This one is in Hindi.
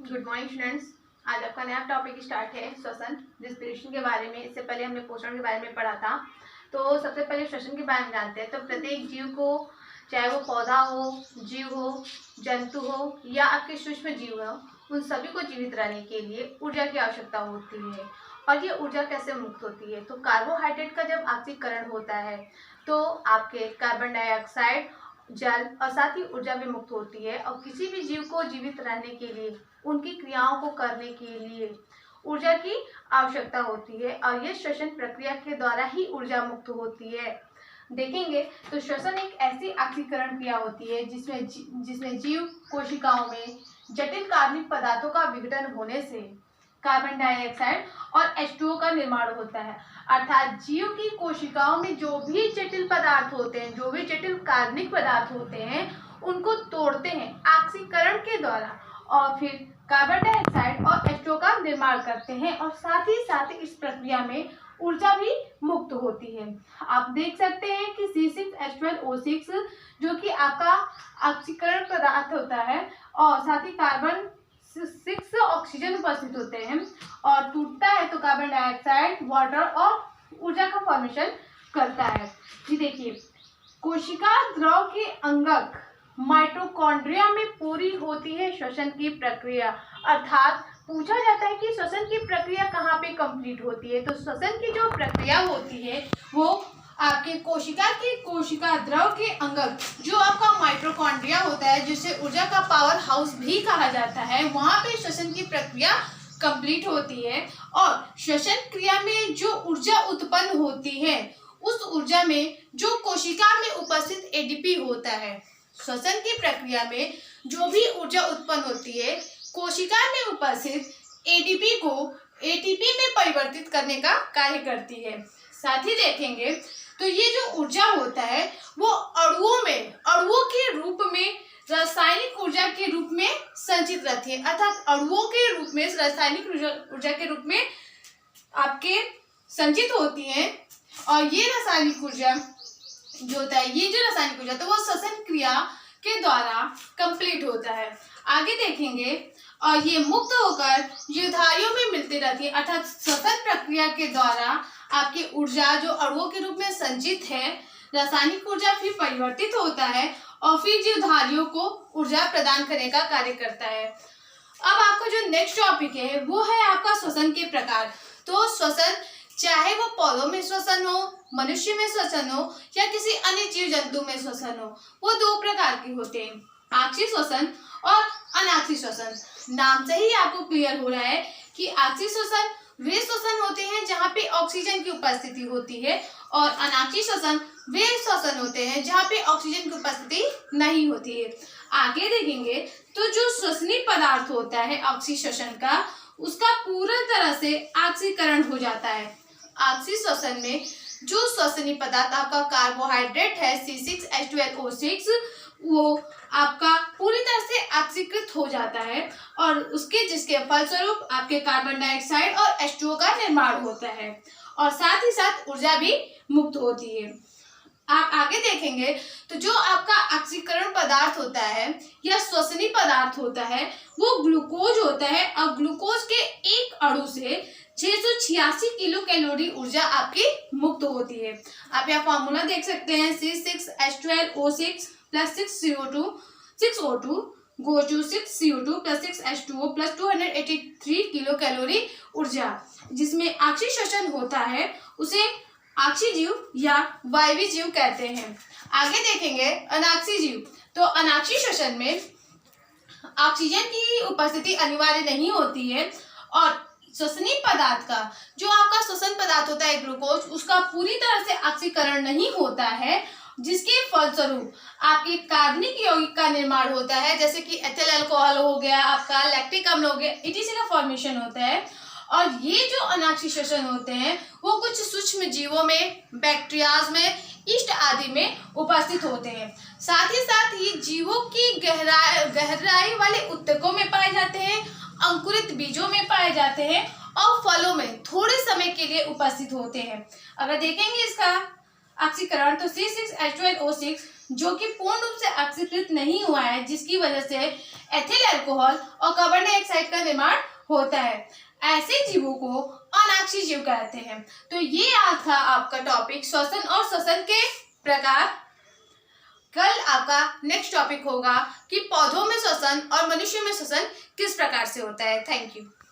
Good morning students. आज आपका नया टॉपिक स्टार्ट है श्वसन रिस्पिरेशन के बारे में। इससे पहले हमने पोषण के बारे में पढ़ा था। तो सबसे पहले श्वसन के बारे में जानते हैं। तो प्रत्येक जीव को, चाहे वो पौधा हो, जीव हो, जंतु हो या आपके सूक्ष्म जीव हो, उन सभी को जीवित रहने के लिए ऊर्जा की आवश्यकता होती है। और ये ऊर्जा कैसे मुक्त होती है? तो कार्बोहाइड्रेट का जब ऑक्सीकरण होता है तो आपके कार्बन डाइऑक्साइड, जल और साथ ही ऊर्जा भी मुक्त होती है। और किसी भी जीव को जीवित रहने के लिए, उनकी क्रियाओं को करने के लिए ऊर्जा की आवश्यकता होती है और ये श्वसन प्रक्रिया के द्वारा ही ऊर्जा मुक्त होती है। देखेंगे तो श्वसन एक ऐसी ऑक्सीकरण क्रिया होती है जिसमें जीव कोशिकाओं में जटिल कार्बनिक पदार्थों का विघटन होने से कार्बन डाइऑक्साइड और H2O का निर्माण होता है। अर्थात जीव की कोशिकाओं में जो भी जटिल पदार्थ होते हैं, जो भी जटिल कार्बनिक पदार्थ होते हैं, उनको तोड़ते हैं ऑक्सीकरण के द्वारा और फिर कार्बन डाइऑक्साइड और H2O का निर्माण करते हैं। और साथ ही साथ इस प्रक्रिया में ऊर्जा भी मुक्त होती है। आप देख सकते हैं कि C6H12O6 जो कि आपका ऑक्सीकरण पदार्थ होता है और साथ ही कार्बन 6 ऑक्सीजन उपस्थित होते हैं और टूटता है तो कार्बन डाइऑक्साइड, वाटर और ऊर्जा का फॉर्मेशन करता है। जी देखिए, कोशिका द्रव के अंगक माइटोकॉन्ड्रिया में पूरी होती है श्वसन की प्रक्रिया। अर्थात पूछा जाता है कि श्वसन की प्रक्रिया कहाँ पे कंप्लीट होती है? तो श्वसन की जो प्रक्रिया होती है वो आपके कोशिका द्रव के अंगक, जो आपका माइटोकॉन्ड्रिया होता है, जिसे ऊर्जा का पावर हाउस भी कहा जाता है, वहां पे श्वसन की प्रक्रिया कंप्लीट होती है। और श्वसन क्रिया में जो ऊर्जा उत्पन्न होती है, उस ऊर्जा में जो कोशिका में उपस्थित एडीपी होता है, श्वसन की प्रक्रिया में जो भी ऊर्जा उत्पन्न होती है, कोशिका में उपस्थित एडीपी को एटीपी में परिवर्तित करने का कार्य करती है। साथ ही देखेंगे तो ये जो ऊर्जा होता है वो अणुओं के रूप में, रासायनिक ऊर्जा के रूप में संचित रहती है। अर्थात अणुओं के रूप में, रासायनिक ऊर्जा के रूप में आपके संचित होती है। और ये रासायनिक ऊर्जा जो होता है, ये जो रासायनिक ऊर्जा तो वो श्वसन क्रिया के द्वारा कंप्लीट होता है। आगे देखेंगे और ये मुक्त होकर जीवधारियों में मिलती रहती है। अर्थात श्वसन प्रक्रिया के द्वारा आपकी ऊर्जा जो अणुओं के रूप में संचित है, रासायनिक ऊर्जा फिर परिवर्तित होता है और फिर जीवधारियों को ऊर्जा प्रदान करने का कार्य करता है। अब आपका जो नेक्स्ट टॉपिक है वो है आपका श्वसन के प्रकार। तो श्वसन, चाहे वो पौधों में श्वसन हो, मनुष्य में श्वसन हो या किसी अन्य जीव जंतु में श्वसन हो, वो दो प्रकार के होते हैं, आक्षिक श्वसन और अनाक्षिक श्वसन। नाम से ही आपको क्लियर हो रहा है कि आक्षिक श्वसन वे श्वसन होते हैं जहाँ पे ऑक्सीजन की उपस्थिति होती है और अनाक्षिक श्वसन वे श्वसन होते हैं जहाँ पे ऑक्सीजन की उपस्थिति नहीं होती है। आगे देखेंगे तो जो श्वसनीय पदार्थ होता है ऑक्सीजन श्वसन का, उसका पूरा तरह से ऑक्सीकरण हो जाता है। ऑक्सीजन श्वसन में जो श्वसनीय पदार्थ आपका कार्बोहाइड्रेट है C6H12O6, वो आपका पूरी तरह से ऑक्सीकृत हो जाता है और जिसके फलस्वरूप आपके कार्बन डाइऑक्साइड और H2O का निर्माण होता है और साथ ही साथ ऊर्जा भी मुक्त होती है। आप आगे देखेंगे तो जो आपका ऑक्सीकरण पदार्थ होता है या श्वसनीय पदार्थ होता है वो ग्लूकोज होता है और ग्लूकोज के एक अणु से 686 किलो कैलोरी ऊर्जा आपकी मुक्त होती है। आप यहाँ फॉर्मूला देख सकते हैं, C6H12O6 plus 6O2 goes to 6CO2 plus 6H2O plus 283 kilo calorie ऊर्जा। जिसमें आक्षिक श्वसन होता है उसे आक्षिक जीव या वायवीय जीव कहते हैं। आगे देखेंगे अनाक्षिक जीव। तो अनाक्षिक श्वसन में ऑक्सीजन की उपस्थिति अनिवार्य नहीं होती है और श्वसनीय पदार्थ का, जो आपका श्वसन पदार्थ होता है ग्लूकोज, उसका पूरी तरह से ऑक्सीकरण नहीं होता है, जिसके फलस्वरूप आपके कार्बनिक यौगिक का निर्माण होता है, जैसे कि एथिल अल्कोहल हो गया, आपका लैक्टिक अम्ल हो गया, ETC का फॉर्मेशन होता है। और ये जो अनाक्षिक श्वसन होते हैं वो कुछ सूक्ष्म जीवों में, बैक्टीरियाज में, यीस्ट आदि में उपस्थित होते हैं। साथ ही जीवों की गहराई वाले उत्तकों में पाए जाते हैं, अंकुरित बीजों में पाए जाते हैं और फलों में थोड़े समय के लिए उपस्थित होते हैं। अगर देखेंगे इसका ऑक्सीकरण तो C6H12O6 जो कि पूर्ण रूप से ऑक्सीकृत नहीं हुआ है, जिसकी वजह से एथिल अल्कोहल और कार्बन डाइऑक्साइड का निर्माण होता है। ऐसे जीवों को अनाक्षी जीव कहते हैं। तो ये था आपका टॉपिक श्वसन और श्वसन के प्रकार। कल आपका नेक्स्ट टॉपिक होगा कि पौधों में श्वसन और मनुष्य में श्वसन किस प्रकार से होता है। Thank you.